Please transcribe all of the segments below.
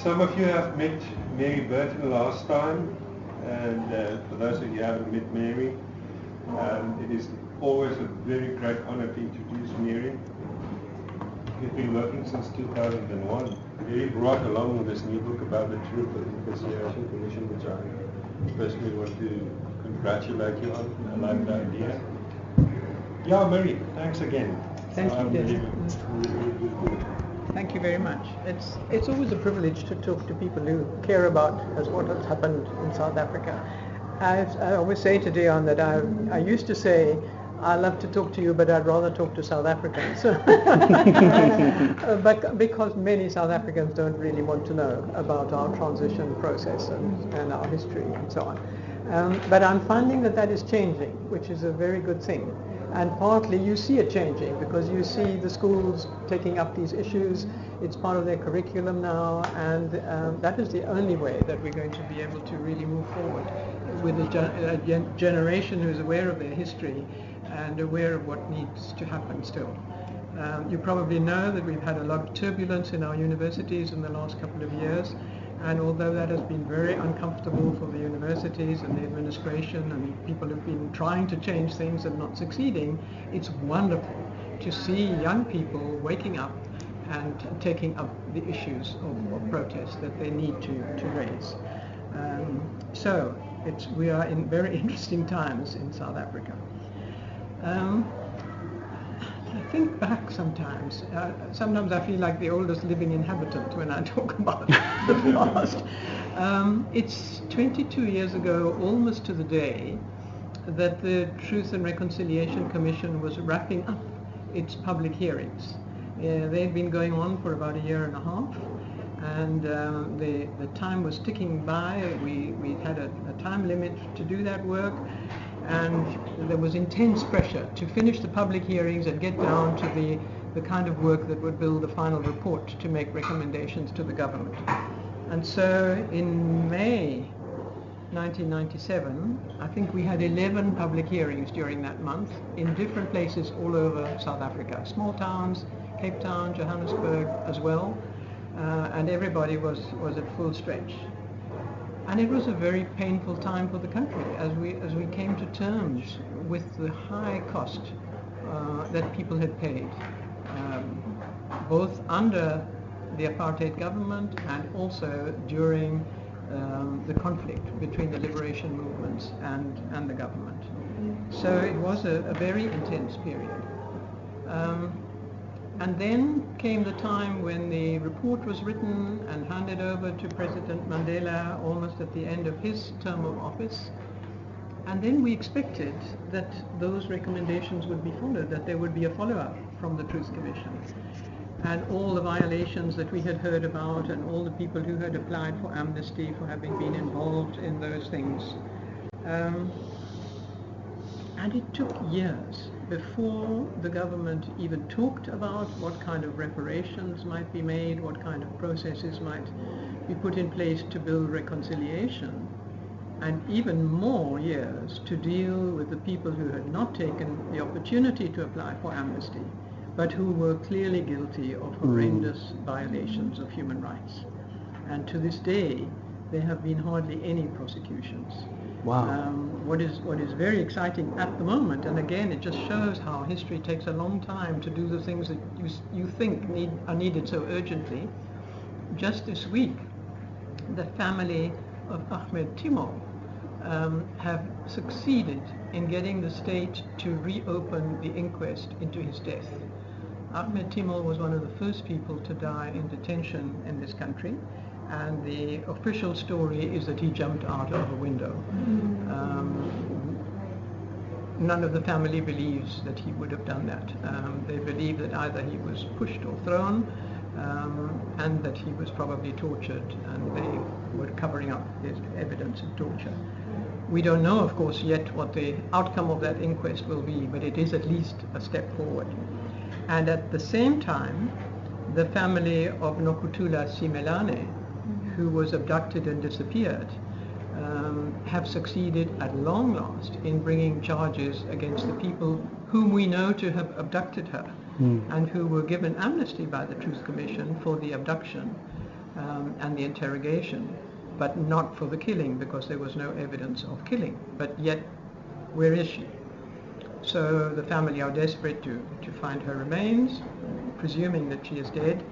Some of you have met Mary Burton last time, and for those of you who haven't met Mary, it is always a very great honor to introduce Mary. We've been working since 2001. Mary brought along this new book about the Truth and Reconciliation Commission, which I personally want to congratulate you on. I like the idea. Yeah, Mary, thanks again. Thank you, David. Really. Thank you very much. It's always a privilege to talk to people who care about what has happened in South Africa. I always say to Dion that I used to say, I love to talk to you, but I'd rather talk to South Africans. But because many South Africans don't really want to know about our transition process and our history and so on. But I'm finding that is changing, which is a very good thing. And partly you see it changing because you see the schools taking up these issues. It's part of their curriculum now, and that is the only way that we're going to be able to really move forward with a generation who's aware of their history and aware of what needs to happen still. You probably know that we've had a lot of turbulence in our universities in the last couple of years, and although that has been very uncomfortable for the universities and the administration and people who've been trying to change things and not succeeding, it's wonderful to see young people waking up and taking up the issues of protest that they need to raise. So we are in very interesting times in South Africa. I think back sometimes. Sometimes I feel like the oldest living inhabitant when I talk about the past. It's 22 years ago, almost to the day, that the Truth and Reconciliation Commission was wrapping up its public hearings. They'd been going on for about a year and a half, and the time was ticking by. We had a time limit to do that work, and there was intense pressure to finish the public hearings and get down to the kind of work that would build a final report to make recommendations to the government. And so in May 1997, I think we had 11 public hearings during that month in different places all over South Africa, small towns, Cape Town, Johannesburg as well, and everybody was at full stretch. And it was a very painful time for the country as we came to terms with the high cost that people had paid, both under the apartheid government and also during the conflict between the liberation movements and the government. So it was a very intense period. And then came the time when the report was written and handed over to President Mandela almost at the end of his term of office. And then we expected that those recommendations would be followed, that there would be a follow-up from the Truth Commission. And all the violations that we had heard about and all the people who had applied for amnesty for having been involved in those things. And it took years before the government even talked about what kind of reparations might be made, what kind of processes might be put in place to build reconciliation, and even more years to deal with the people who had not taken the opportunity to apply for amnesty, but who were clearly guilty of horrendous violations of human rights. And to this day, there have been hardly any prosecutions. Wow. What is very exciting at the moment, and again it just shows how history takes a long time to do the things that you think are needed so urgently. Just this week, the family of Ahmed Timol have succeeded in getting the state to reopen the inquest into his death. Ahmed Timol was one of the first people to die in detention in this country. And the official story is that he jumped out of a window. None of the family believes that he would have done that. They believe that either he was pushed or thrown, and that he was probably tortured, and they were covering up his evidence of torture. We don't know, of course, yet what the outcome of that inquest will be, but it is at least a step forward. And at the same time, the family of Nokutula Simelane, who was abducted and disappeared, have succeeded at long last in bringing charges against the people whom we know to have abducted her and who were given amnesty by the Truth Commission for the abduction. and the interrogation, but not for the killing, because there was no evidence of killing. But yet, where is she? So the family are desperate to find her remains, presuming that she is dead,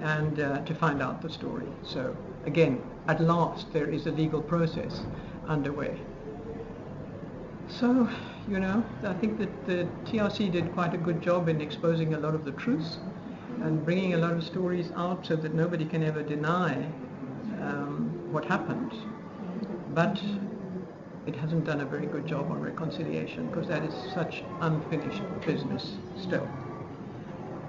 and to find out the story. So again, at last there is a legal process underway. So, you know, I think that the TRC did quite a good job in exposing a lot of the truths and bringing a lot of stories out so that nobody can ever deny what happened. But it hasn't done a very good job on reconciliation, because that is such unfinished business still.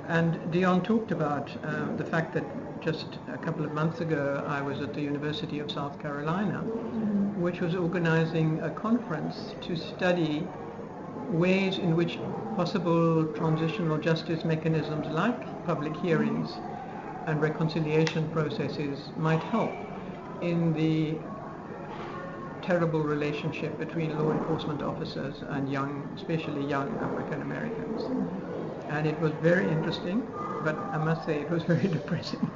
And Dion talked about the fact that just a couple of months ago I was at the University of South Carolina, which was organizing a conference to study ways in which possible transitional justice mechanisms like public hearings and reconciliation processes might help in the terrible relationship between law enforcement officers and especially young African Americans. And it was very interesting, but I must say it was very depressing,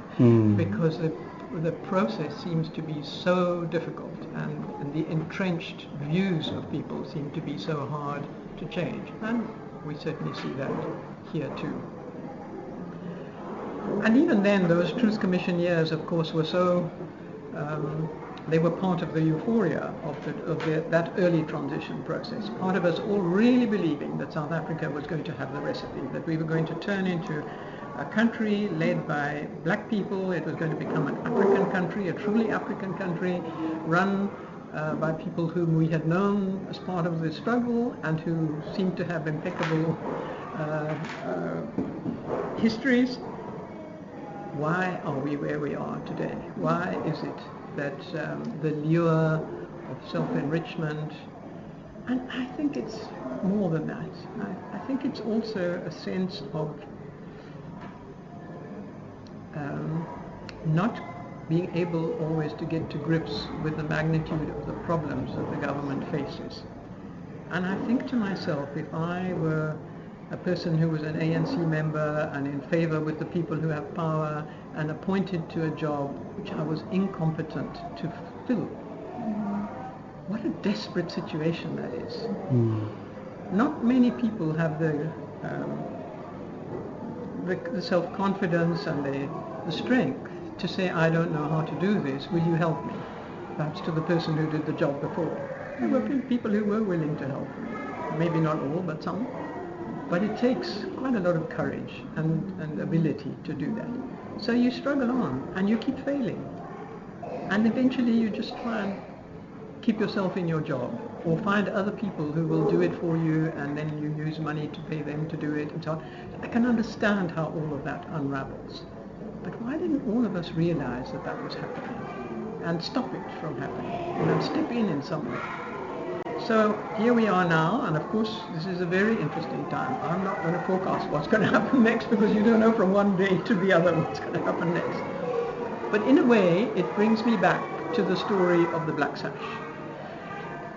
because the process seems to be so difficult, and the entrenched views of people seem to be so hard to change. And we certainly see that here too. And even then, those Truth Commission years, of course, were so they were part of the euphoria of that early transition process. Part of us all really believing that South Africa was going to have the recipe, that we were going to turn into a country led by black people. It was going to become an African country, a truly African country, run by people whom we had known as part of the struggle and who seemed to have impeccable histories. Why are we where we are today? Why is it that the lure of self-enrichment, and I think it's more than that. I think it's also a sense of not being able always to get to grips with the magnitude of the problems that the government faces. And I think to myself, if I were a person who was an ANC member and in favor with the people who have power and appointed to a job which I was incompetent to fill, what a desperate situation that is. Not many people have the self-confidence and the strength to say, I don't know how to do this, will you help me? Perhaps to the person who did the job before. There were people who were willing to help. Maybe not all, but some. But it takes quite a lot of courage and ability to do that. So you struggle on and you keep failing. And eventually you just try and keep yourself in your job, or find other people who will do it for you, and then you use money to pay them to do it and so on. I can understand how all of that unravels. But why didn't all of us realize that that was happening and stop it from happening, step in some way? So here we are now, and of course this is a very interesting time. I'm not going to forecast what's going to happen next, because you don't know from one day to the other what's going to happen next. But in a way it brings me back to the story of the Black Sash.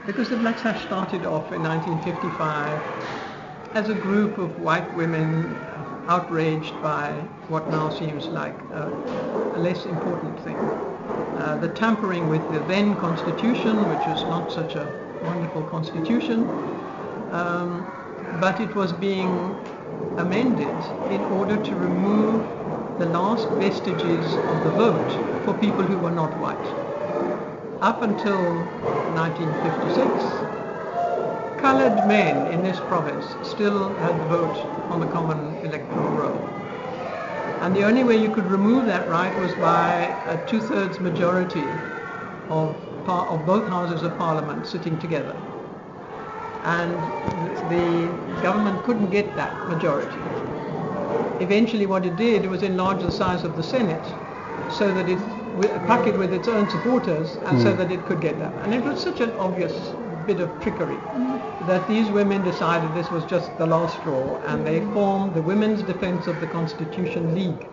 Because the Black Sash started off in 1955 as a group of white women outraged by what now seems like a less important thing. The tampering with the then Constitution, which was not such a wonderful Constitution, but it was being amended in order to remove the last vestiges of the vote for people who were not white. Up until 1956, coloured men in this province still had the vote on the common electoral roll. And the only way you could remove that right was by a 2/3 majority of both houses of parliament sitting together. And the government couldn't get that majority. Eventually what it did was enlarge the size of the Senate so that it pack it with its own supporters, and so that it could get that. And it was such an obvious bit of trickery that these women decided this was just the last straw, and they formed the Women's Defence of the Constitution League.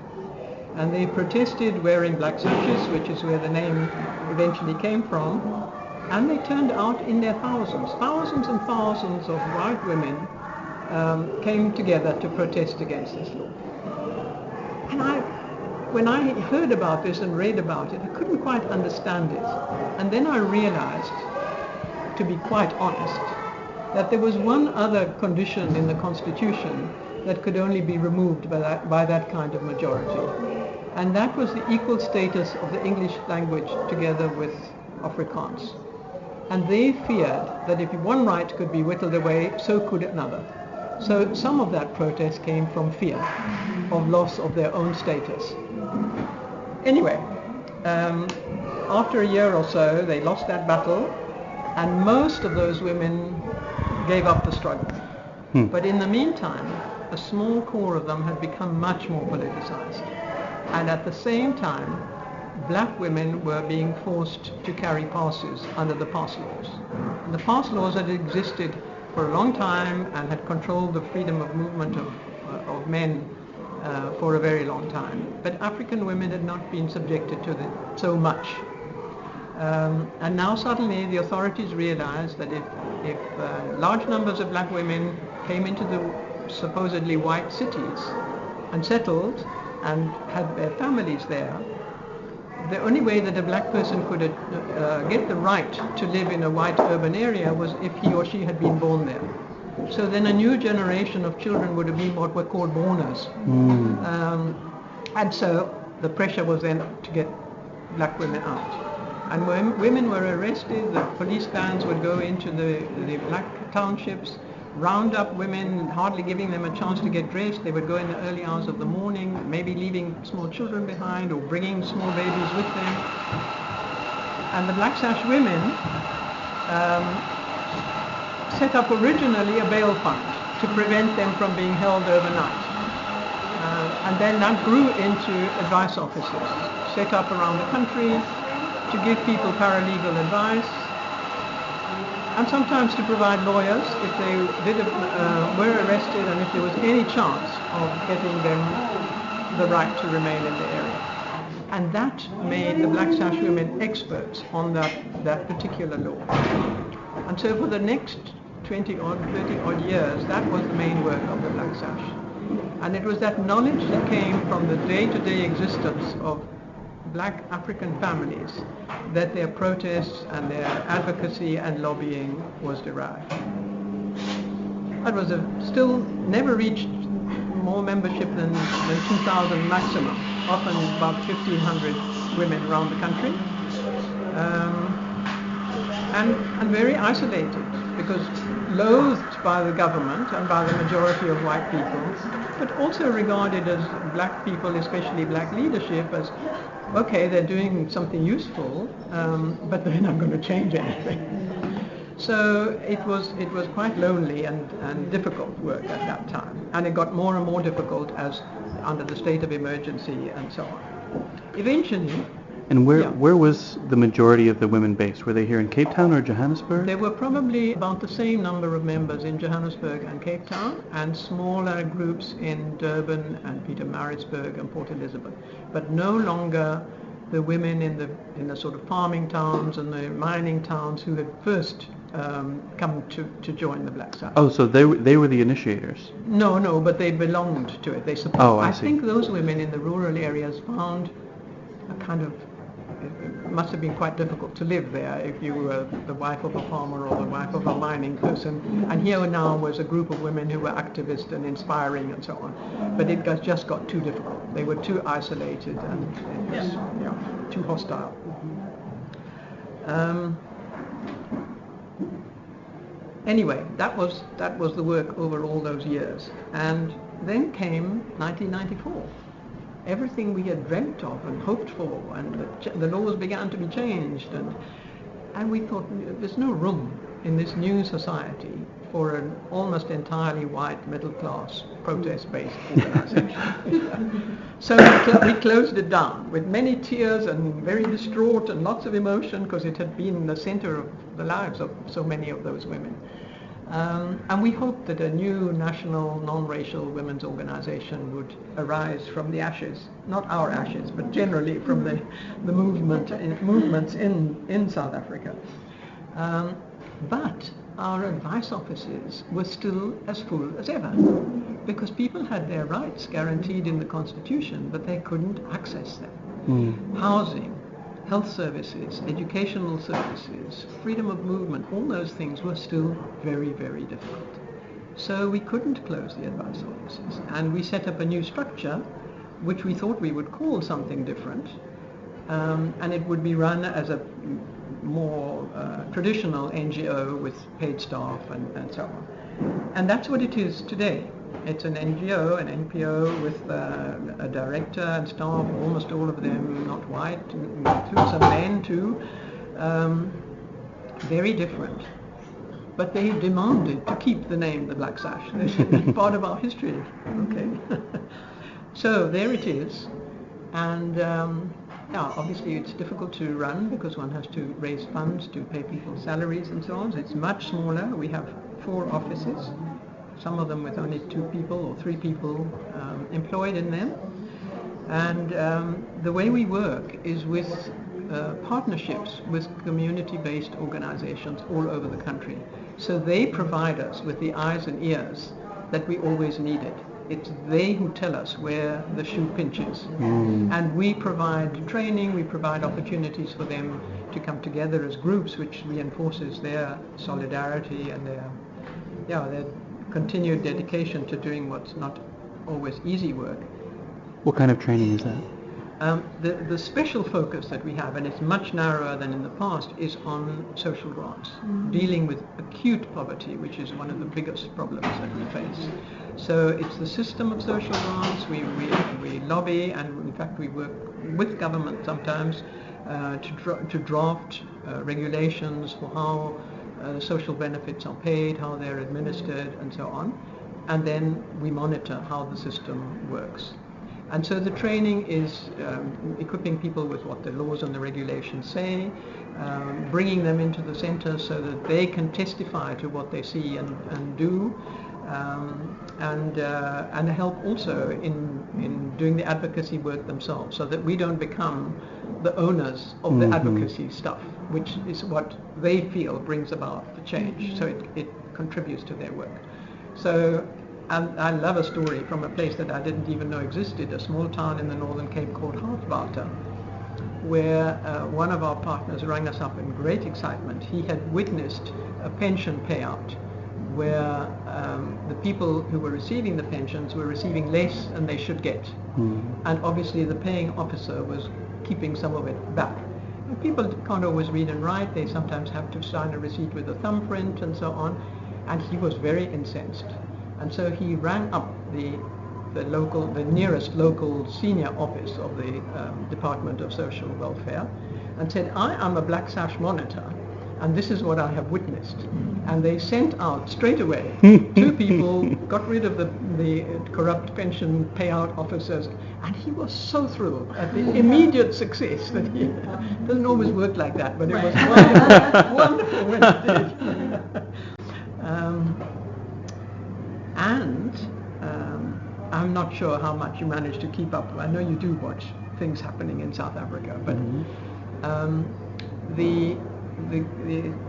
And they protested wearing black sashes, which is where the name eventually came from, and they turned out in their thousands and thousands of white women came together to protest against this law. And when I heard about this and read about it, I couldn't quite understand it. And then I realized, to be quite honest, that there was one other condition in the Constitution that could only be removed by that kind of majority. And that was the equal status of the English language together with Afrikaans. And they feared that if one right could be whittled away, so could another. So some of that protest came from fear of loss of their own status. Anyway, after a year or so, they lost that battle, and most of those women gave up the struggle. But in the meantime, a small core of them had become much more politicized. And at the same time, black women were being forced to carry passes under the pass laws. And the pass laws had existed for a long time and had controlled the freedom of movement of men for a very long time. But African women had not been subjected to so much. And now suddenly the authorities realized that if large numbers of black women came into the supposedly white cities and settled and had their families there, the only way that a black person could get the right to live in a white urban area was if he or she had been born there. So then a new generation of children would have been what were called mourners. And so the pressure was then to get black women out. And when women were arrested, the police bands would go into the black townships, round up women, hardly giving them a chance to get dressed. They would go in the early hours of the morning, maybe leaving small children behind or bringing small babies with them. And the Black Sash women set up originally a bail fund to prevent them from being held overnight. And then that grew into advice offices set up around the country to give people paralegal advice, and sometimes to provide lawyers if they were arrested and if there was any chance of getting them the right to remain in the area. And that made the Black Sash women experts on that particular law. And so for the next 30 odd years, that was the main work of the Black Sash. And it was that knowledge that came from the day-to-day existence of black African families that their protests and their advocacy and lobbying was derived. That was still never reached more membership than 2,000 maximum, often about 1,500 women around the country, and very isolated, because loathed by the government and by the majority of white people, but also regarded as black people, especially black leadership, as okay, they're doing something useful, but they're not going to change anything. So it was quite lonely and difficult work at that time, and it got more and more difficult as under the state of emergency and so on. Eventually. And where was the majority of the women based? Were they here in Cape Town or Johannesburg? There were probably about the same number of members in Johannesburg and Cape Town, and smaller groups in Durban and Pietermaritzburg and Port Elizabeth, but no longer the women in the sort of farming towns and the mining towns who had first come to join the Black Sash. Oh, so they were the initiators? No, but they belonged to it. They supported. Oh, I see. think those women in the rural areas found a kind of, it must have been quite difficult to live there if you were the wife of a farmer or the wife of a mining person. And here now was a group of women who were activists and inspiring and so on. But it just got too difficult. They were too isolated and it was too hostile. Anyway, that was the work over all those years. And then came 1994. Everything we had dreamt of and hoped for, and the laws began to be changed, and we thought there's no room in this new society for an almost entirely white middle-class protest-based organization. So we closed it down with many tears and very distraught and lots of emotion, because it had been the center of the lives of so many of those women. And we hoped that a new national non-racial women's organization would arise from the ashes, not our ashes, but generally from the movements in South Africa. But our advice offices were still as full as ever, because people had their rights guaranteed in the Constitution, but they couldn't access them. Housing, health services, educational services, freedom of movement, all those things were still very, very difficult. So we couldn't close the advice offices, and we set up a new structure which we thought we would call something different, and it would be run as a more traditional NGO with paid staff and so on. And that's what it is today. It's an NGO, an NPO with a director and staff, almost all of them not white, includes some men too. Very different. But they demanded to keep the name the Black Sash. It's part of our history. Okay. So there it is. And yeah, obviously it's difficult to run because one has to raise funds to pay people's salaries and so on. So it's much smaller. We have 4 offices, some of them with only 2 people or 3 people employed in them. And the way we work is with partnerships with community-based organizations all over the country. So they provide us with the eyes and ears that we always needed. It's they who tell us where the shoe pinches. And we provide training, we provide opportunities for them to come together as groups, which reinforces their solidarity and their continued dedication to doing what's not always easy work. What kind of training is that? The special focus that we have, and it's much narrower than in the past, is on social grants, dealing with acute poverty, which is one of the biggest problems that we face. So it's the system of social grants. We lobby, and in fact we work with government sometimes to draft regulations for how social benefits are paid, how they're administered, and so on. And then we monitor how the system works. And so the training is equipping people with what the laws and the regulations say, bringing them into the center so that they can testify to what they see and do, and help also in doing the advocacy work themselves, so that we don't become the owners of the advocacy stuff, which is what they feel brings about the change. So it contributes to their work. So. And I love a story from a place that I didn't even know existed, a small town in the Northern Cape called Hartwater, where one of our partners rang us up in great excitement. He had witnessed a pension payout where the people who were receiving the pensions were receiving less than they should get. And obviously the paying officer was keeping some of it back. And people can't always read and write. They sometimes have to sign a receipt with a thumbprint and so on. And he was very incensed. And so he rang up the nearest local senior office of the Department of Social Welfare and said, I am a Black Sash monitor, and this is what I have witnessed. And they sent out straight away 2 people, got rid of the corrupt pension payout officers, and he was so thrilled at the immediate success that he doesn't always work like that, but it was wonderful, wonderful when it did. And I'm not sure how much you manage to keep up. I know you do watch things happening in South Africa, but the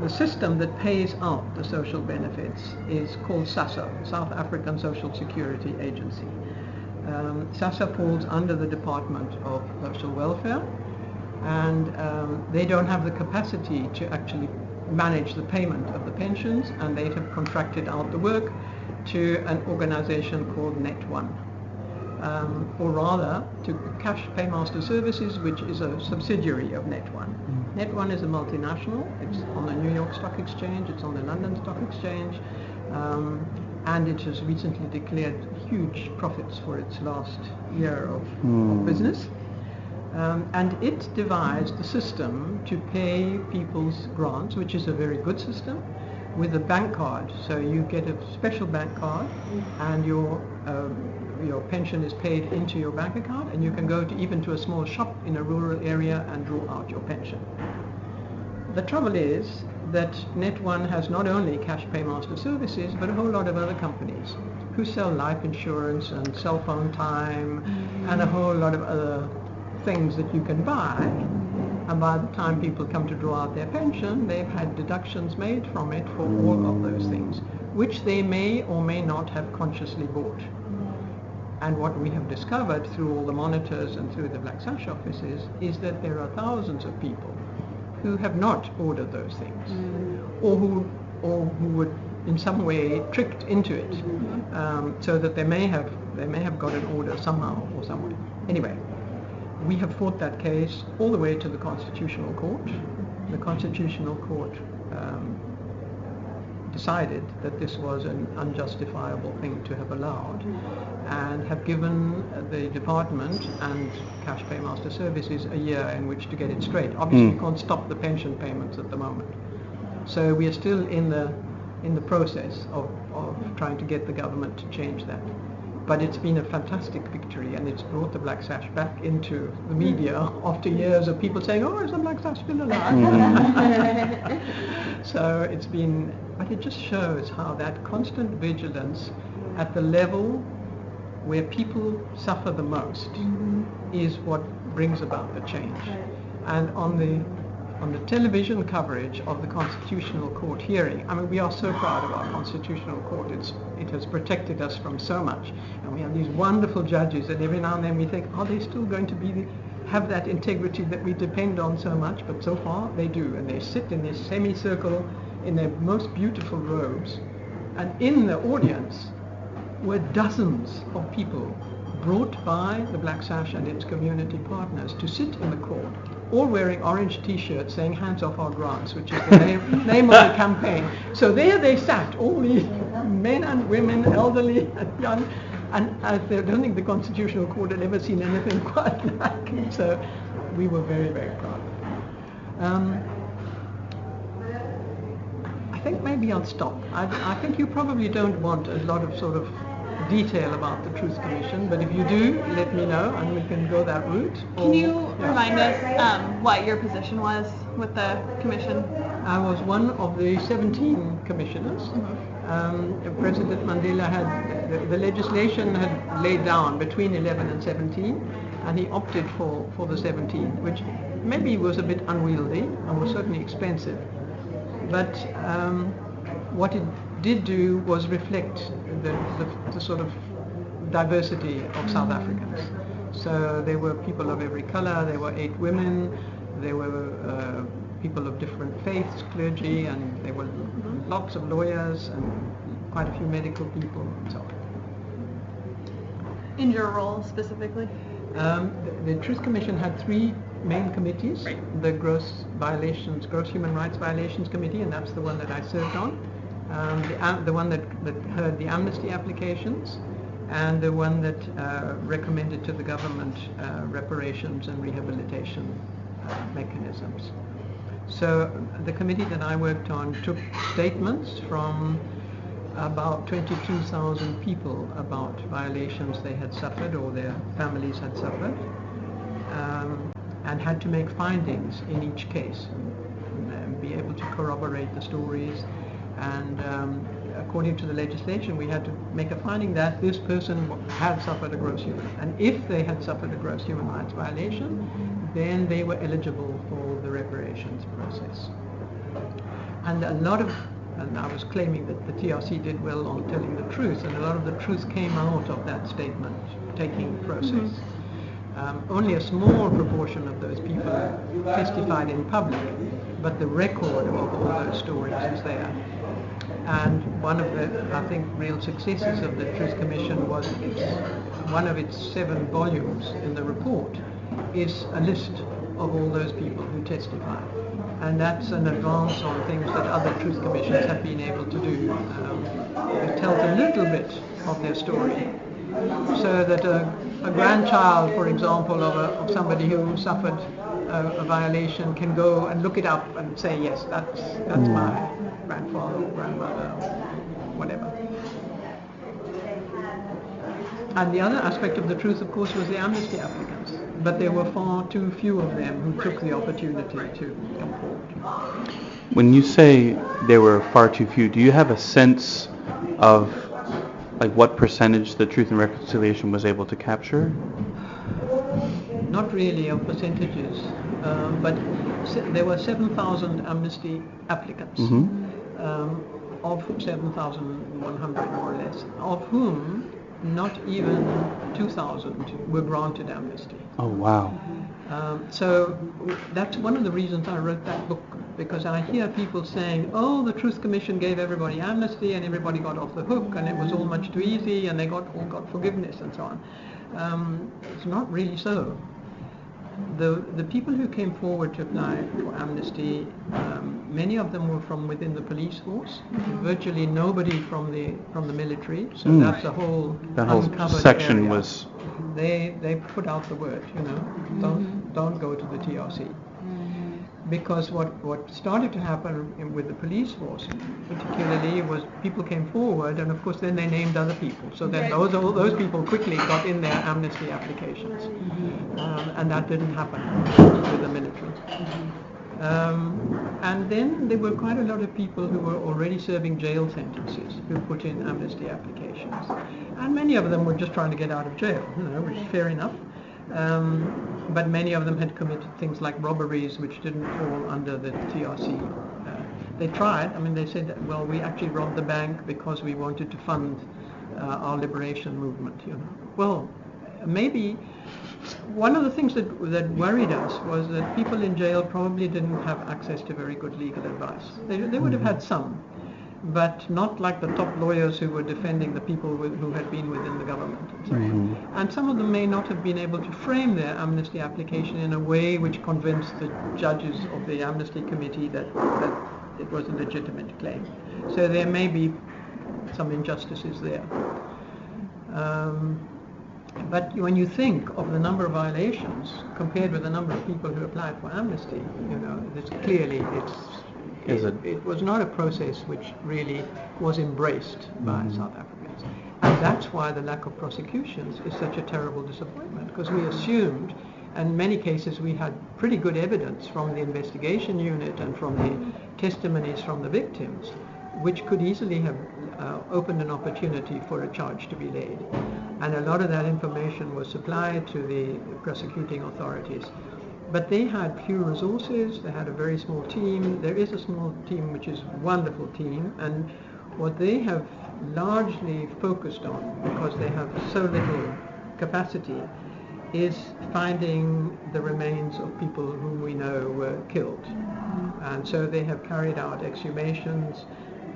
system that pays out the social benefits is called SASSA, South African Social Security Agency. SASSA falls under the Department of Social Welfare, and they don't have the capacity to actually manage the payment of the pensions, and they have contracted out the work to an organization called Net1, or rather to Cash Paymaster Services, which is a subsidiary of Net1. Net1 is a multinational. It's on the New York Stock Exchange, it's on the London Stock Exchange, and it has recently declared huge profits for its last year of business. And it devised the system to pay people's grants, which is a very good system, with a bank card. So you get a special bank card, and your pension is paid into your bank account, and you can go even to a small shop in a rural area and draw out your pension. The trouble is that Net1 has not only Cash Paymaster Services, but a whole lot of other companies who sell life insurance and cell phone time and a whole lot of other things that you can buy And by the time people come to draw out their pension, they've had deductions made from it for all of those things, which they may or may not have consciously bought. And what we have discovered through all the monitors and through the Black Sash offices is that there are thousands of people who have not ordered those things, or who were in some way tricked into it, so that they may have got an order somehow or some way. Anyway, we have fought that case all the way to the Constitutional Court. The Constitutional Court decided that this was an unjustifiable thing to have allowed, and have given the department and Cash Paymaster Services a year in which to get it straight. Obviously, you can't stop the pension payments at the moment, so we are still in the process of trying to get the government to change that. But it's been a fantastic victory, and it's brought the Black Sash back into the media after years of people saying, "Oh, is the Black Sash still alive?" So it's been, but it just shows how that constant vigilance at the level where people suffer the most is what brings about the change. And on the television coverage of the Constitutional Court hearing, I mean, we are so proud of our Constitutional Court. It has protected us from so much, and we have these wonderful judges, and every now and then we think, are they still going to have that integrity that we depend on so much? But so far they do, and they sit in this semicircle in their most beautiful robes, and in the audience were dozens of people brought by the Black Sash and its community partners to sit in the court, all wearing orange t-shirts saying "Hands off our grants," which is the name of the campaign. So there they sat, all these men and women, elderly and young, and I don't think the Constitutional Court had ever seen anything quite like it. So we were very, very proud. I think maybe I'll stop. I think you probably don't want a lot of sort of detail about the Truth Commission, but if you do, let me know and we can go that route. Can you remind us what your position was with the commission? I was one of the 17 commissioners. President Mandela had, the legislation had laid down between 11 and 17, and he opted for the 17, which maybe was a bit unwieldy and was certainly expensive. But what it did do was reflect the sort of diversity of South Africans. So there were people of every color, there were 8 women, there were people of different faiths, clergy, and there were lots of lawyers and quite a few medical people and so on. In your role specifically? The Truth Commission had 3 main committees. Right. The Gross Human Rights Violations Committee, and that's the one that I served on. The one that heard the amnesty applications, and the one that recommended to the government reparations and rehabilitation mechanisms. So the committee that I worked on took statements from about 22,000 people about violations they had suffered or their families had suffered, and had to make findings in each case and be able to corroborate the stories. And according to the legislation, we had to make a finding that this person had suffered a gross human, and if they had suffered a gross human rights violation, then they were eligible for the reparations process. And I was claiming that the TRC did well on telling the truth, and a lot of the truth came out of that statement-taking process. Only a small proportion of those people testified in public, but the record of all those stories is there. And one of the, I think, real successes of the Truth Commission was one of its 7 volumes in the report is a list of all those people who testified. And that's an advance on things that other Truth Commissions have been able to do. It tells a little bit of their story, so that a grandchild, for example, of somebody who suffered a violation can go and look it up and say, yes, that's my grandfather or grandmother or whatever. And the other aspect of the truth, of course, was the amnesty applicants. But there were far too few of them who took the opportunity to come forward. When you say there were far too few, do you have a sense of like what percentage the Truth and Reconciliation was able to capture? not really of percentages, but there were 7,000 amnesty applicants, of 7,100 more or less, of whom not even 2,000 were granted amnesty. Oh, wow. So that's one of the reasons I wrote that book, because I hear people saying, oh, the Truth Commission gave everybody amnesty and everybody got off the hook and it was all much too easy and they all got forgiveness and so on. It's not really so. The people who came forward to apply for amnesty, many of them were from within the police force. Virtually nobody from the military. So that's a whole uncovered section area. was. They put out the word, don't go to the TRC. Because what started to happen with the police force, particularly, was people came forward, and of course then they named other people. So then all those people quickly got in their amnesty applications, and that didn't happen with the military. And then there were quite a lot of people who were already serving jail sentences who put in amnesty applications, and many of them were just trying to get out of jail, which is fair enough. But many of them had committed things like robberies which didn't fall under the TRC. They tried, they said, well, we actually robbed the bank because we wanted to fund our liberation movement. Well, maybe one of the things that worried us was that people in jail probably didn't have access to very good legal advice. They would have had some, but not like the top lawyers who were defending the people who had been within the government. And some of them may not have been able to frame their amnesty application in a way which convinced the judges of the amnesty committee that it was a legitimate claim. So there may be some injustices there. But when you think of the number of violations compared with the number of people who applied for amnesty, it's clearly it was not a process which really was embraced by South Africans. And that's why the lack of prosecutions is such a terrible disappointment, because we assumed, and in many cases we had pretty good evidence from the investigation unit and from the testimonies from the victims, which could easily have opened an opportunity for a charge to be laid. And a lot of that information was supplied to the prosecuting authorities. But they had few resources, they had a very small team. There is a small team which is a wonderful team, and what they have largely focused on, because they have so little capacity, is finding the remains of people whom we know were killed. And so they have carried out exhumations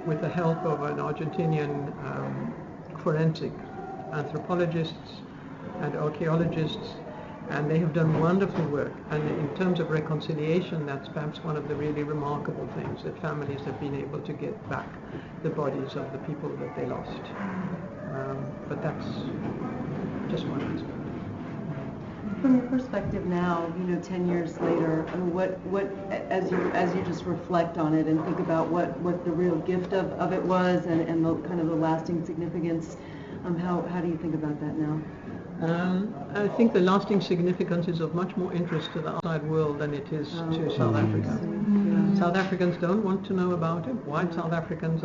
with the help of an Argentinian forensic anthropologists and archaeologists, and they have done wonderful work. And in terms of reconciliation, that's perhaps one of the really remarkable things, that families have been able to get back the bodies of the people that they lost. But that's just one aspect. From your perspective now, 10 years later, what as you just reflect on it and think about what the real gift of it was and the kind of the lasting significance, how do you think about that now? I think the lasting significance is of much more interest to the outside world than it is to South Africa. South Africans don't want to know about it. White South Africans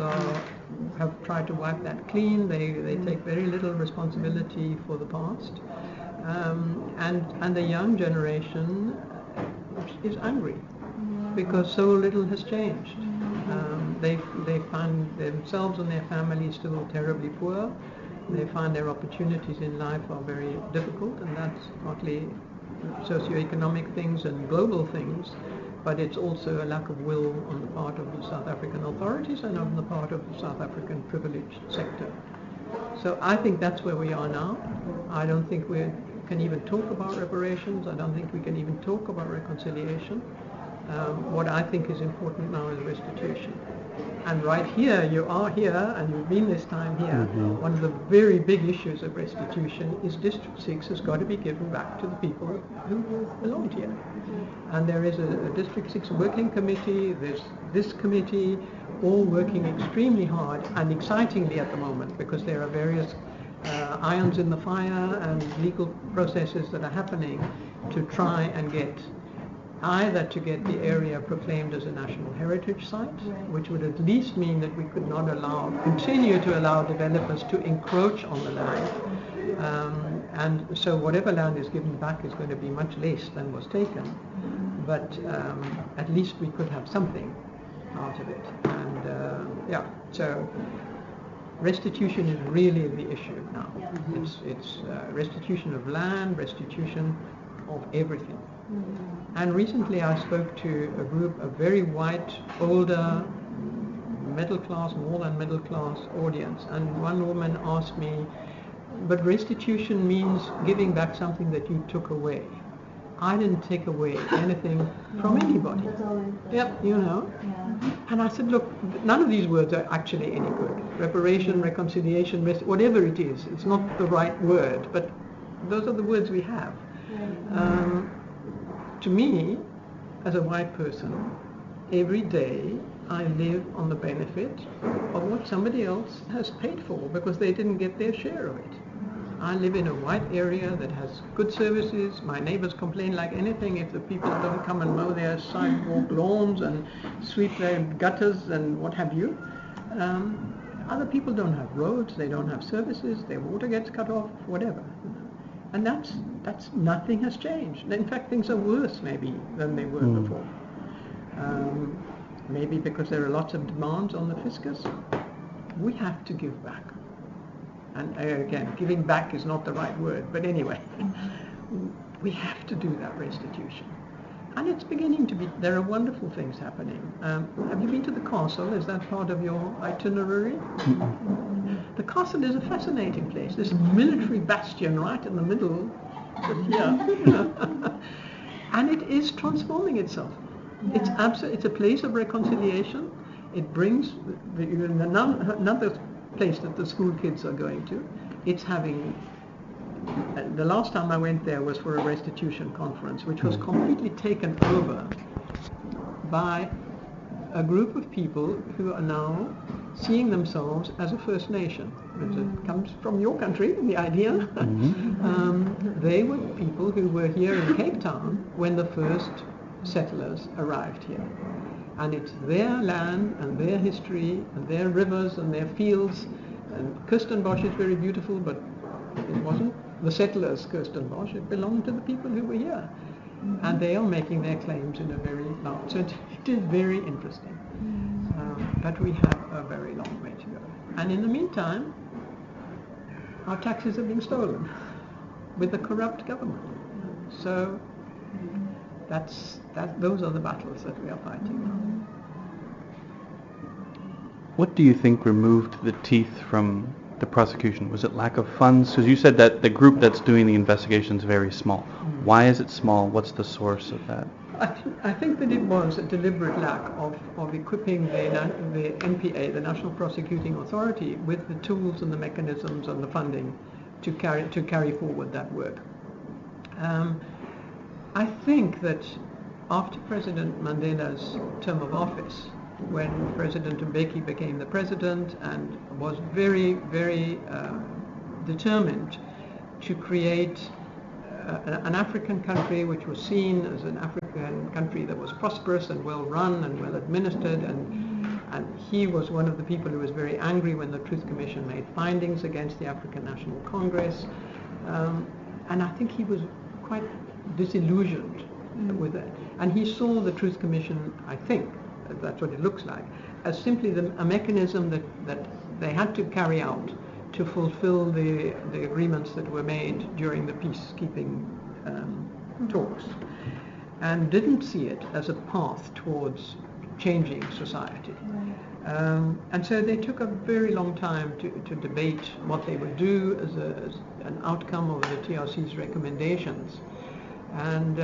have tried to wipe that clean. They take very little responsibility for the past. And the young generation is angry because so little has changed. They find themselves and their families still terribly poor. They find their opportunities in life are very difficult, and that's partly socioeconomic things and global things, but it's also a lack of will on the part of the South African authorities and on the part of the South African privileged sector. So I think that's where we are now. I don't think we can even talk about reparations. I don't think we can even talk about reconciliation. What I think is important now is restitution. And right here, you are here, and you've been this time here. One of the very big issues of restitution is District 6 has got to be given back to the people who belonged here. And there is a District 6 working committee, there's this committee, all working extremely hard and excitingly at the moment, because there are various irons in the fire and legal processes that are happening to try and get the area proclaimed as a national heritage site, which would at least mean that we could not continue to allow developers to encroach on the land, And so whatever land is given back is going to be much less than was taken, but at least we could have something out of it. And so restitution is really the issue now. It's restitution of land, restitution of everything. And recently I spoke to a group of very white, older, middle class, more than middle class audience, and one woman asked me, but restitution means giving back something that you took away. I didn't take away anything from anybody. Yep. You know? And I said, look, none of these words are actually any good. Reparation, reconciliation, whatever it is, it's not the right word, but those are the words we have. To me, as a white person, every day I live on the benefit of what somebody else has paid for because they didn't get their share of it. I live in a white area that has good services. My neighbors complain like anything if the people don't come and mow their sidewalk lawns and sweep their gutters and what have you. Other people don't have roads, they don't have services, their water gets cut off, whatever. And that's nothing has changed. In fact, things are worse maybe than they were before. Maybe because there are lots of demands on the fiscus. We have to give back. And again, giving back is not the right word, but anyway, we have to do that restitution. And it's beginning to be, there are wonderful things happening. Have you been to the castle? Is that part of your itinerary? The castle is a fascinating place. This military bastion right in the middle here. And it is transforming itself. It's a place of reconciliation. It brings another place that the school kids are going to. It's having, the last time I went there was for a restitution conference, which was completely taken over by a group of people who are now seeing themselves as a First Nation. It comes from your country, the idea. They were people who were here in Cape Town when the first settlers arrived here. And it's their land and their history and their rivers and their fields. And Kirstenbosch is very beautiful, but it wasn't the settlers' Kirstenbosch. It belonged to the people who were here. And they are making their claims in a very large... So it is very interesting. But we have a very long way to go. And in the meantime, our taxes have been stolen with the corrupt government. So those are the battles that we are fighting now. What do you think removed the teeth from the prosecution? Was it lack of funds? Because you said that the group that's doing the investigation is very small. Why is it small? What's the source of that? I think that it was a deliberate lack of equipping the NPA, the National Prosecuting Authority, with the tools and the mechanisms and the funding to carry forward that work. I think that after President Mandela's term of office, when President Mbeki became the president and was very, very determined to create an African country which was seen as an African country that was prosperous and well run and well administered, and he was one of the people who was very angry when the Truth Commission made findings against the African National Congress, and I think he was quite disillusioned with it, and he saw the Truth Commission, I think that's what it looks like, as simply a mechanism that they had to carry out to fulfill the agreements that were made during the peacekeeping talks, and didn't see it as a path towards changing society. And so they took a very long time to debate what they would do as an outcome of the TRC's recommendations. And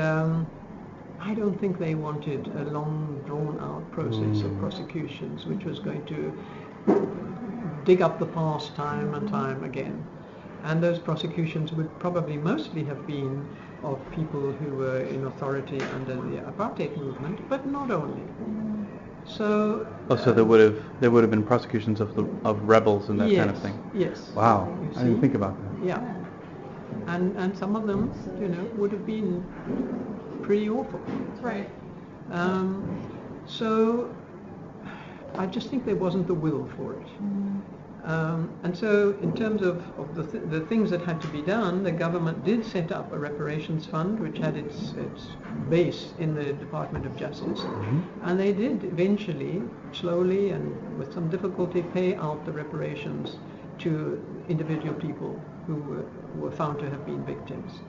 I don't think they wanted a long, drawn-out process of prosecutions, which was going to dig up the past time and time again. And those prosecutions would probably mostly have been of people who were in authority under the apartheid movement, but not only. So there would have been prosecutions of rebels and that kind of thing. Yes. Wow, I didn't think about that. Yeah. And some of them, would have been pretty awful. Right. So I just think there wasn't the will for it. And so in terms of the things that had to be done, the government did set up a reparations fund which had its base in the Department of Justice. And they did eventually, slowly and with some difficulty, pay out the reparations to individual people who were found to have been victims.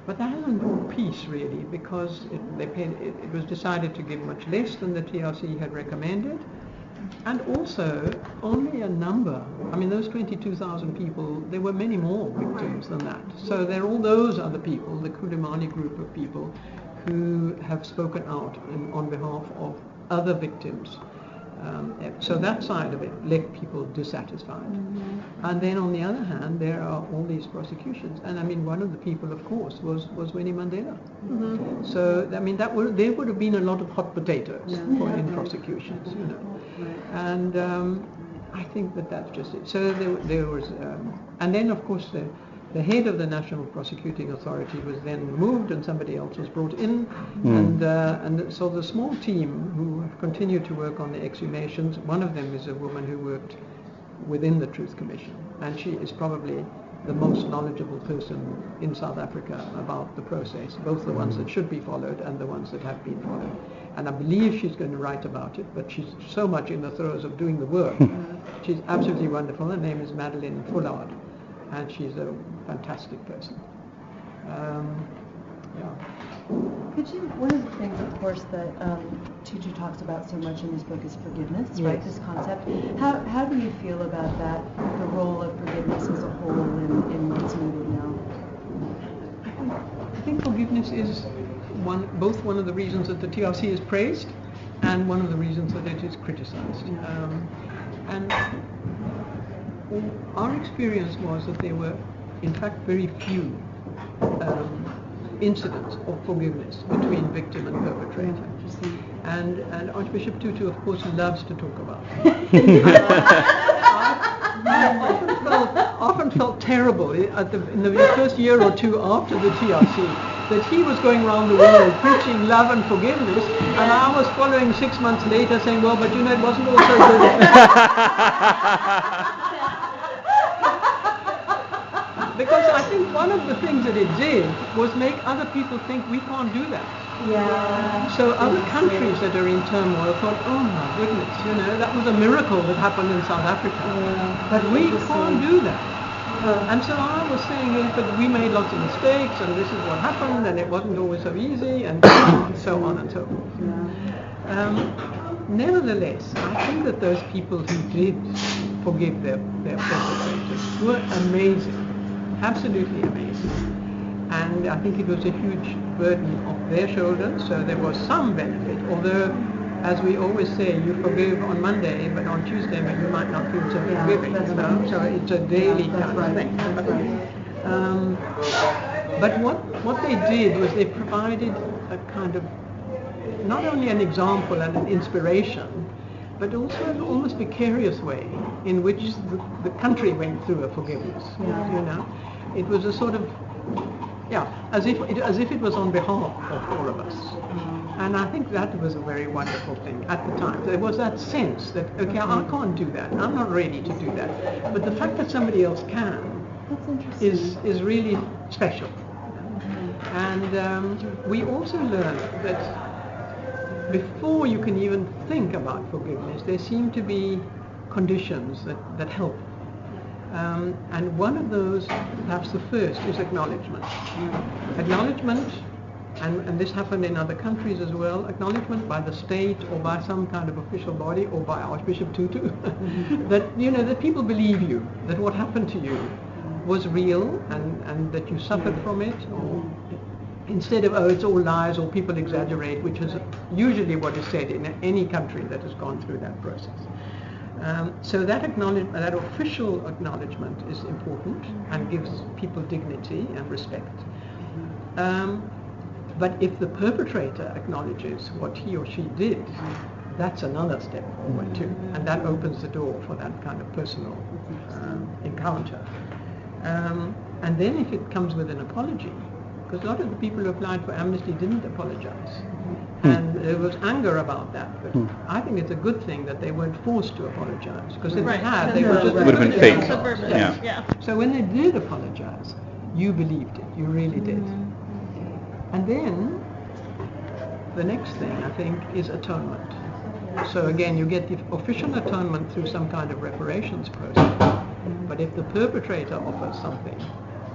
But that hasn't brought peace, really, because it was decided to give much less than the TRC had recommended. And also, only a number, I mean, those 22,000 people, there were many more victims than that. So there are all those other people, the Kudumani group of people, who have spoken out on behalf of other victims. So that side of it left people dissatisfied. And then on the other hand, there are all these prosecutions. And I mean, one of the people, of course, was Winnie Mandela. So, I mean, there would have been a lot of hot potatoes in prosecutions, you know. And I think that's just it. So there was, and then of course the head of the National Prosecuting Authority was then removed and somebody else was brought in. And so the small team who have continued to work on the exhumations, one of them is a woman who worked within the Truth Commission, and she is probably the most knowledgeable person in South Africa about the process, both the ones that should be followed and the ones that have been followed. And I believe she's going to write about it, but she's so much in the throes of doing the work. She's absolutely wonderful. Her name is Madeleine Fullard, and she's a fantastic person. Could you, one of the things, of course, that Tutu talks about so much in this book is forgiveness, right? This concept. How do you feel about that, the role of forgiveness as a whole in what's needed now? I think forgiveness is both one of the reasons that the TRC is praised and one of the reasons that it is criticized. And our experience was that there were, in fact, very few incidents of forgiveness between victim and perpetrator. And Archbishop Tutu, of course, loves to talk about it. I often felt terrible in the first year or two after the TRC that he was going around the world preaching love and forgiveness, and I was following 6 months later saying, well, but you know, it wasn't all so good. Because I think one of the things that it did was make other people think we can't do that. So other countries that are in turmoil thought, oh my goodness, you know, that was a miracle that happened in South Africa. But we can't do that. And so I was saying, but we made lots of mistakes, and this is what happened, and it wasn't always so easy, and so on and so forth. Nevertheless, I think that those people who did forgive their perpetrators were amazing, absolutely amazing. And I think it was a huge burden off their shoulders, so there was some benefit, although, as we always say, you forgive on Monday, but on Tuesday you might not feel so forgiving, you know? So it's a daily kind of thing. But what they did was they provided a kind of, not only an example and an inspiration, but also an almost vicarious way in which the country went through a forgiveness, you know? It was a sort of, as if it was on behalf of all of us. And I think that was a very wonderful thing at the time. There was that sense that, okay, I can't do that. I'm not ready to do that. But the fact that somebody else can is really special. And we also learned that before you can even think about forgiveness, there seem to be conditions that help. And one of those, perhaps the first, is acknowledgement. Acknowledgement, and this happened in other countries as well, acknowledgement by the state or by some kind of official body or by Archbishop Tutu that, you know, that people believe you, that what happened to you was real and that you suffered from it, or instead of, oh, it's all lies or people exaggerate, which is usually what is said in any country that has gone through that process. So that acknowledgement, that official acknowledgement is important and gives people dignity and respect. But if the perpetrator acknowledges what he or she did, that's another step forward too, and that opens the door for that kind of personal encounter. And then if it comes with an apology, because a lot of the people who applied for amnesty didn't apologize. And there was anger about that, but I think it's a good thing that they weren't forced to apologize, because if they had, they would just Would have been fake. Yeah. So when they did apologize, you believed it, you really did. And then the next thing, I think, is atonement. So again, you get the official atonement through some kind of reparations process. But if the perpetrator offers something,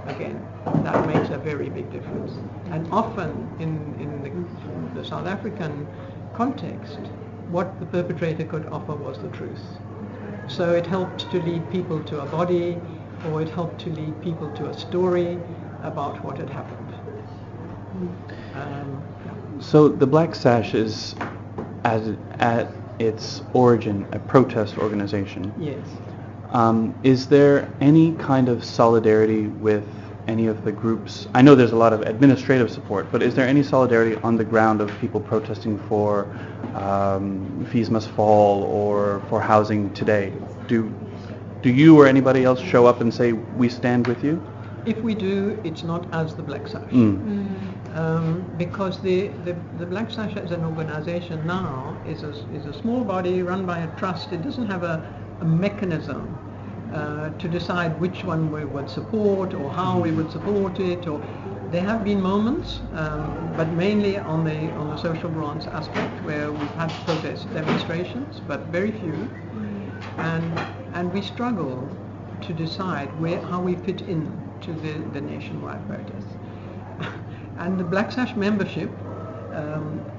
again, that makes a very big difference. And often in the South African context, what the perpetrator could offer was the truth. So it helped to lead people to a body, or it helped to lead people to a story about what had happened. So the Black Sash is, at its origin, a protest organization. Yes. Is there any kind of solidarity with any of the groups? I know there's a lot of administrative support, but is there any solidarity on the ground of people protesting for fees must fall or for housing today? Do you or anybody else show up and say, we stand with you? If we do, it's not as the Black Sash. Because the Black Sash as an organization now is a small body run by a trust. It doesn't have a mechanism to decide which one we would support or how we would support it. Or there have been moments, but mainly on the social grants aspect, where we've had protest demonstrations, but very few, and we struggle to decide how we fit in to the nationwide protests. And the Black Sash membership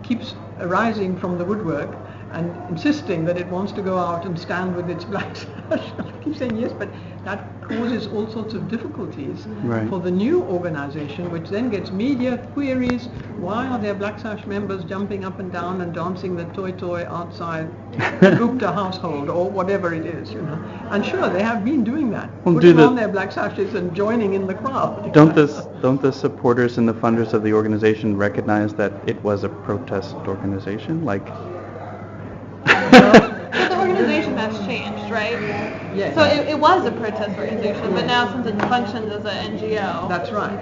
keeps arising from the woodwork and insisting that it wants to go out and stand with its Black Sash. I keep saying yes, but that causes all sorts of difficulties for the new organization, which then gets media queries. Why are there Black Sash members jumping up and down and dancing the toy outside the Gupta household, or whatever it is, you know? And sure, they have been doing that, putting on their Black Sashes and joining in the crowd. Don't the supporters and the funders of the organization recognize that it was a protest organization? Like, But the organization has changed, right? Yes. So it was a protest organization, but now since it functions as an NGO. That's right.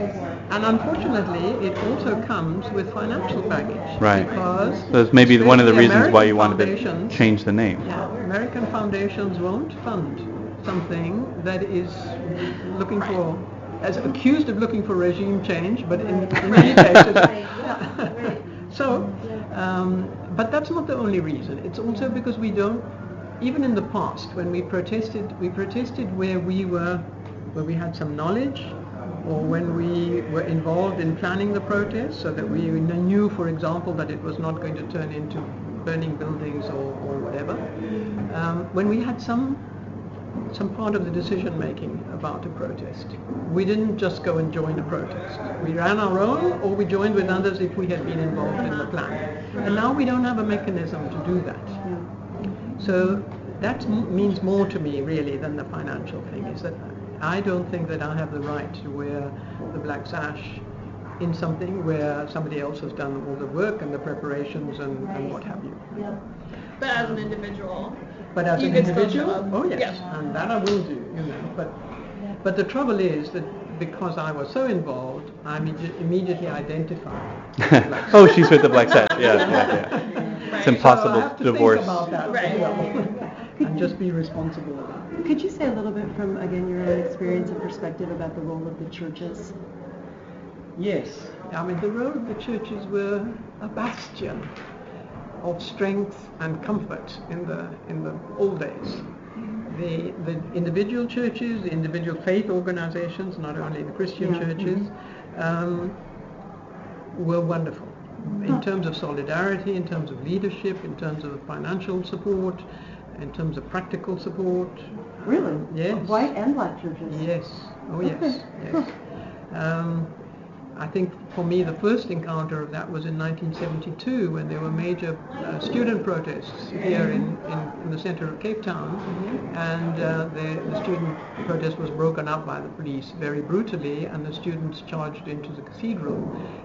And unfortunately, it also comes with financial baggage. Right. Because that's maybe one of the reasons why you wanted to foundations- change the name. Yeah, American foundations won't fund something that is looking for, as accused of looking for regime change, but in many cases. So, but that's not the only reason. It's also because we don't, even in the past, when we protested where we had some knowledge, or when we were involved in planning the protest, so that we knew, for example, that it was not going to turn into burning buildings or whatever. When we had some part of the decision making about a protest, we didn't just go and join a protest. We ran our own, or we joined with others if we had been involved in the plan. And now we don't have a mechanism to do that. So that means more to me really than the financial thing, is that I don't think that I have the right to wear the Black Sash in something where somebody else has done all the work and the preparations and what have you. But as an individual. But as you an could still individual, show up. oh yes, Yeah. and that I will do, you know. But the trouble is that because I was so involved, I'm immediately identified. Oh, she's with the Black Sash. Yeah. It's Right. impossible So I have to to divorce. think about that Right. as well, and just be responsible about it. Could you say a little bit from, again, your own experience and perspective about the role of the churches? Yes, I mean the role of the churches were a bastion of strength and comfort in the old days. The individual churches, the individual faith organizations, not only the Christian churches, were wonderful in terms of solidarity, in terms of leadership, in terms of financial support, in terms of practical support. Really? Yes. White and black churches? Yes. Oh yes. Okay. Yes. I think for me the first encounter of that was in 1972 when there were major student protests here in the center of Cape Town, and the student protest was broken up by the police very brutally, and the students charged into the cathedral,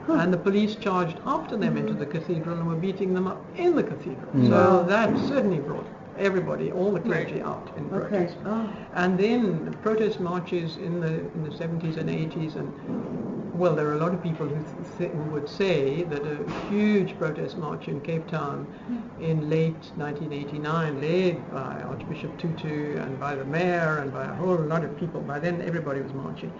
and the police charged after them into the cathedral and were beating them up in the cathedral. So that certainly brought everybody, all the clergy out in protest. Oh. And then protest marches in the 70s and 80s, and well, there are a lot of people who would say that a huge protest march in Cape Town in late 1989, led by Archbishop Tutu and by the mayor and by a whole lot of people, by then everybody was marching,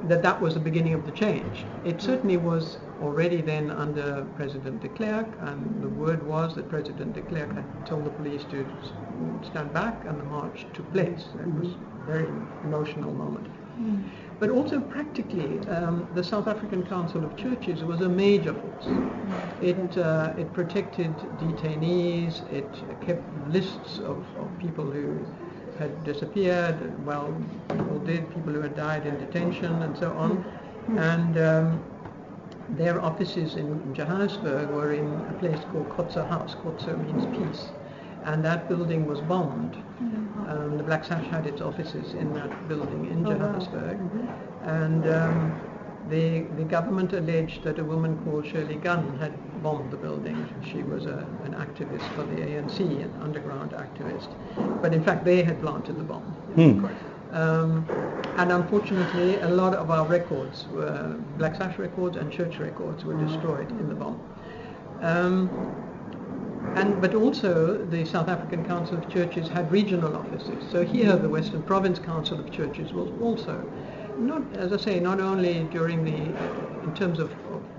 that was the beginning of the change. It certainly was already then under President de Klerk, and the word was that President de Klerk had told the police to stand back, and the march took place. It was a very emotional moment. But also practically, the South African Council of Churches was a major force. It protected detainees, it kept lists of people who had disappeared, well, people who had died in detention and so on. And their offices in Johannesburg were in a place called Kotze House. Kotze means peace. And that building was bombed. The Black Sash had its offices in that building in Johannesburg. And the government alleged that a woman called Shirley Gunn had bombed the building. She was an activist for the ANC, an underground activist. But in fact, they had planted the bomb. And unfortunately, a lot of our records, Black Sash records and church records, were destroyed in the bomb. But also, the South African Council of Churches had regional offices. So here, the Western Province Council of Churches was also, not, as I say, not only during in terms of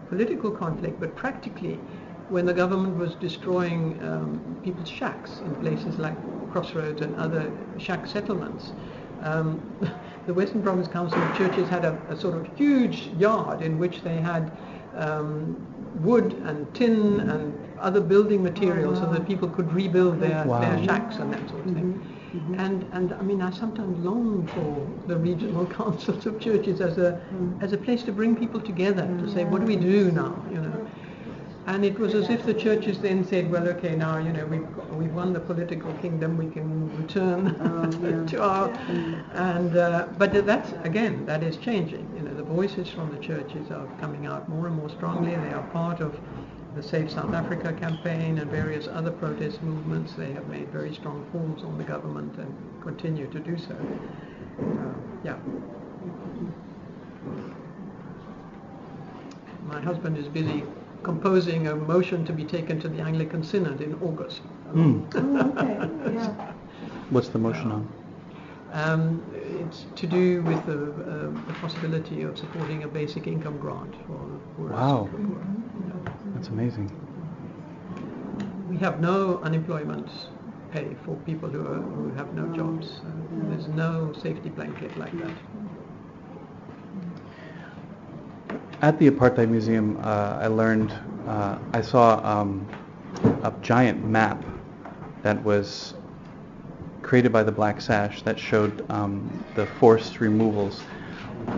political conflict, but practically when the government was destroying people's shacks in places like Crossroads and other shack settlements. The Western Province Council of Churches had a sort of huge yard in which they had wood and tin and other building materials so that people could rebuild their shacks and that sort of thing. And I mean, I sometimes long for the regional councils of churches as a place to bring people together, to say, what do we do now, you know? And it was as if the churches then said, well, okay, now, you know, we've won the political kingdom, we can return to our, but that's, again, that is changing. You know, the voices from the churches are coming out more and more strongly. They are part of the Save South Africa campaign and various other protest movements. They have made very strong calls on the government and continue to do so. My husband is busy composing a motion to be taken to the Anglican Synod in August. What's the motion on? It's to do with the possibility of supporting a basic income grant for the poorest of the poor. That's amazing. We have no unemployment pay for people who have no jobs. There's no safety blanket like that. At the Apartheid Museum, I learned, I saw a giant map that was created by the Black Sash that showed the forced removals.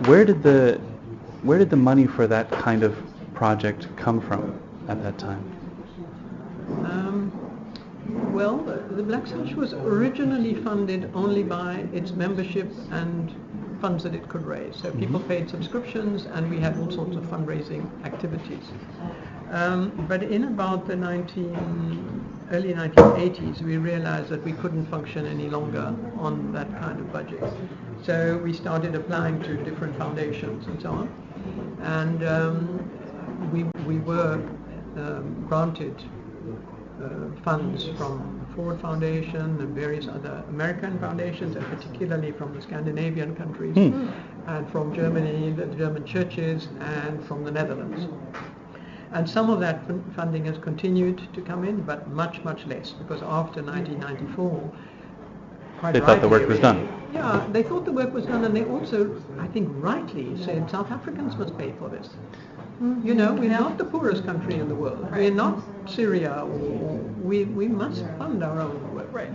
Where did the money for that kind of project come from at that time? Well, the Black Sash was originally funded only by its membership and funds that it could raise. So people paid subscriptions, and we had all sorts of fundraising activities. But in about the early 1980s, we realized that we couldn't function any longer on that kind of budget. So we started applying to different foundations and so on. And we were granted funds from the Ford Foundation and various other American foundations, and particularly from the Scandinavian countries, and from Germany, the German churches, and from the Netherlands. And some of that funding has continued to come in, but much, much less, because after 1994, they thought the work was done. Yeah, they thought the work was done, and they also, I think rightly, said South Africans must pay for this. You know, we're not the poorest country in the world. We're not Syria. Or we must fund our own work. Right.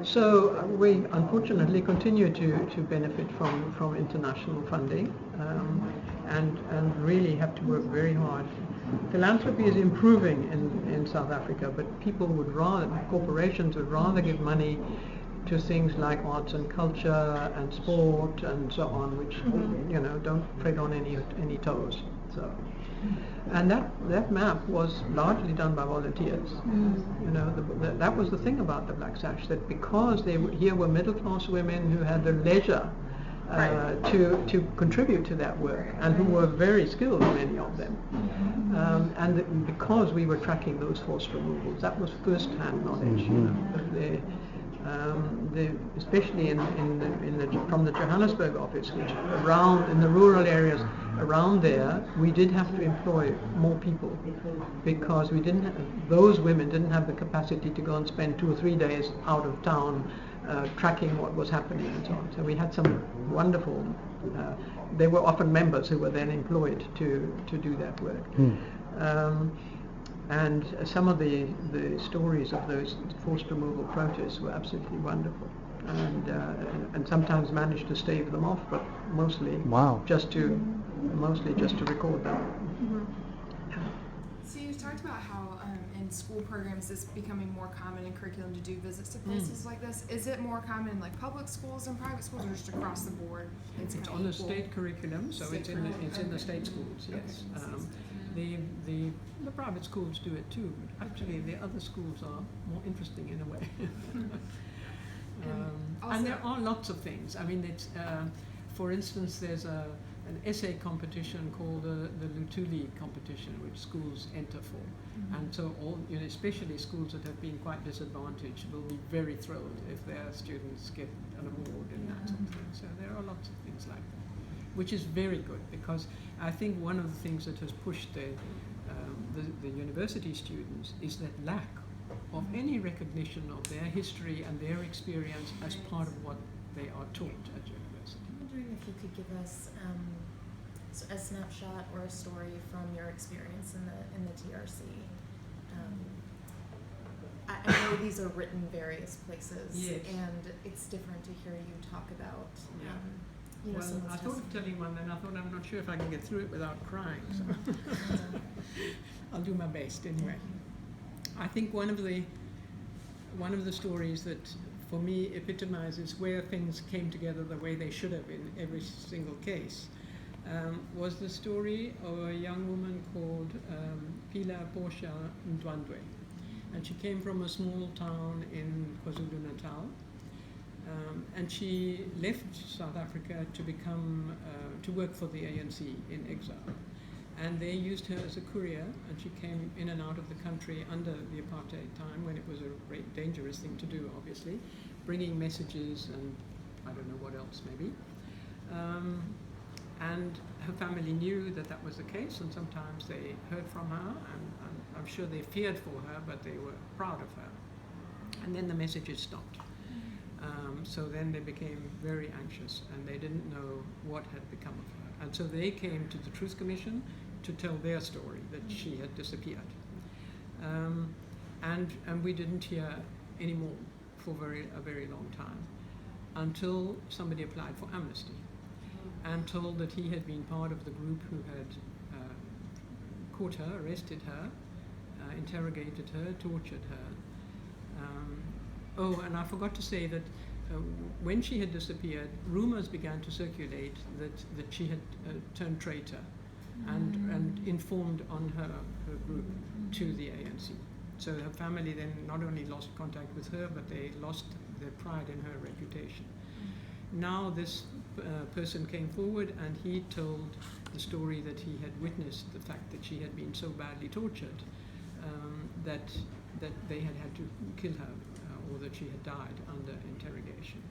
So we unfortunately continue to benefit from international funding, and really have to work very hard. Philanthropy is improving in South Africa, but corporations would rather give money to things like arts and culture and sport and so on, which you know, don't tread on any toes. So, and that map was largely done by volunteers. You know, that was the thing about the Black Sash, that because here were middle class women who had the leisure to contribute to that work, and who were very skilled, many of them. Because we were tracking those forced removals, that was first-hand knowledge. Especially from the Johannesburg office, which around in the rural areas around there, we did have to employ more people because those women didn't have the capacity to go and spend 2 or 3 days out of town tracking what was happening and so on. So we had some wonderful. They were often members who were then employed to do that work. And some of the stories of those forced removal protests were absolutely wonderful, and sometimes managed to stave them off, but mostly just to record them. So you talked about how in school programs it's becoming more common in curriculum to do visits to places like this. Is it more common in like public schools and private schools, or just across the board? It's on the state curriculum, so it's in the state schools. Yes. The private schools do it too, but actually the other schools are more interesting in a way. And there are lots of things. I mean, it's for instance, there's an essay competition called the Lutuli competition, which schools enter for. And so all, especially schools that have been quite disadvantaged will be very thrilled if their students get an award in that sort of thing. So there are lots of things like that, which is very good, because I think one of the things that has pushed the university students is that lack of any recognition of their history and their experience as part of what they are taught at university. I'm wondering if you could give us a snapshot or a story from your experience in the TRC. I know these are written various places, and it's different to hear you talk about. I thought of telling one, and I thought I'm not sure if I can get through it without crying. So I'll do my best anyway. I think one of the stories that for me epitomizes where things came together the way they should have in every single case was the story of a young woman called Pila Portia Ndwandwe, and she came from a small town in KwaZulu-Natal. And she left South Africa to to work for the ANC in exile. And they used her as a courier, and she came in and out of the country under the apartheid time, when it was a very dangerous thing to do, obviously, bringing messages and I don't know what else maybe. And her family knew that was the case, and sometimes they heard from her, and I'm sure they feared for her, but they were proud of her. And then the messages stopped. So then they became very anxious, and they didn't know what had become of her. And so they came to the Truth Commission to tell their story, that she had disappeared. And we didn't hear any more for a very long time, until somebody applied for amnesty and told that he had been part of the group who had caught her, arrested her, interrogated her, tortured her. And I forgot to say that when she had disappeared, rumors began to circulate that she had turned traitor and informed on her group to the ANC. So her family then not only lost contact with her, but they lost their pride in her reputation. Now this person came forward, and he told the story that he had witnessed the fact that she had been so badly tortured that they had to kill her, or that she had died under interrogation.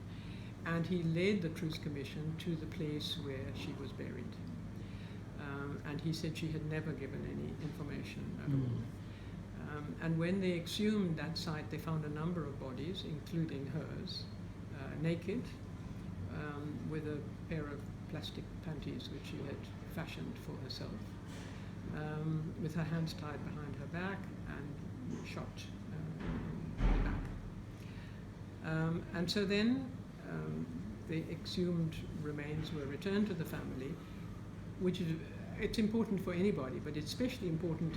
And he led the Truth Commission to the place where she was buried. And he said she had never given any information at all. And when they exhumed that site, they found a number of bodies, including hers, naked, with a pair of plastic panties which she had fashioned for herself, with her hands tied behind her back and shot in the back. And so then the exhumed remains were returned to the family, which is it's important for anybody, but it's especially important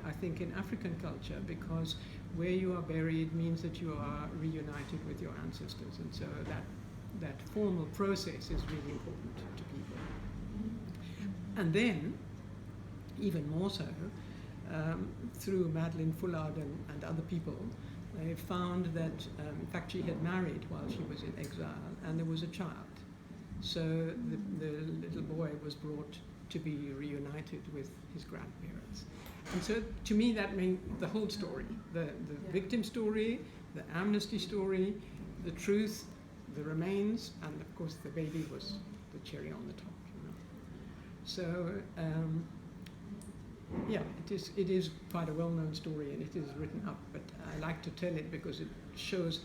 I think in African culture, because where you are buried means that you are reunited with your ancestors, and so that formal process is really important to people. And then, even more so, through Madeleine Fullard and other people, they found that, in fact, she had married while she was in exile, and there was a child. So the little boy was brought to be reunited with his grandparents. And so to me that meant the whole story, the victim story, the amnesty story, the truth, the remains, and of course the baby was the cherry on the top. So yeah, it is quite a well-known story, and it is written up, but I like to tell it because it shows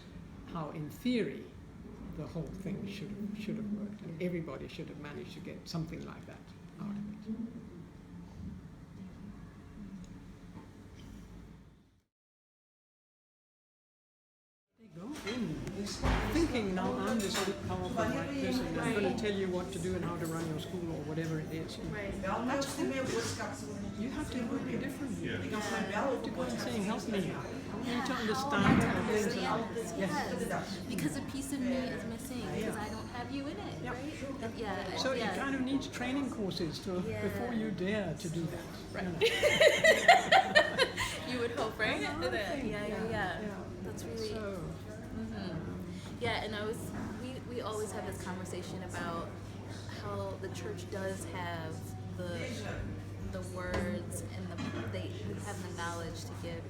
how in theory the whole thing should have worked, and everybody should have managed to get something like that out of it. Go in thinking, now I'm this big powerful white person, I'm going to tell you what to do and how to run your school or whatever it is. That's you have to work differently. You have to go and say, help me. I need to understand things. Yes, because a piece of me is missing because I don't have you in it, right? Yeah. So it kind of needs training courses before you dare to do that. Right. You would hope, right? Yeah. That's really. So, yeah, and we always have this conversation about how the church does have the words and they have the knowledge to give,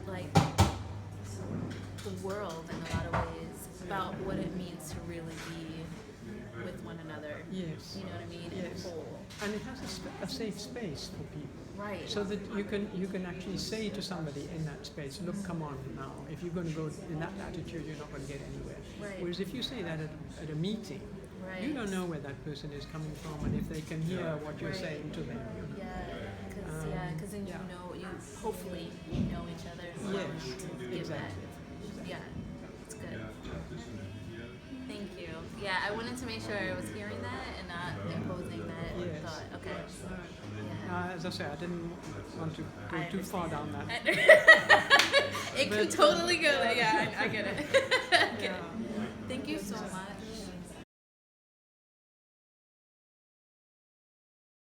like, the world in a lot of ways about what it means to really be with one another. yes. You know what I mean? Yes. And whole. And it has a safe space for people. Right. So that you can actually say to somebody in that space, look, come on now, if you're going to go in that attitude, you're not going to get anywhere. Right. Whereas if you say that at a meeting, Right. you don't know where that person is coming from and if they can hear what you're saying to them. Because then you know, hopefully you know each other. Yes, to give exactly. that. Yeah, it's good. Thank you. Yeah, I wanted to make sure I was hearing that and not imposing that Yes. thought. Okay. As I say, I didn't want to go too far down that. It could totally go there. Yeah, I get it. I get it. Thank you so much.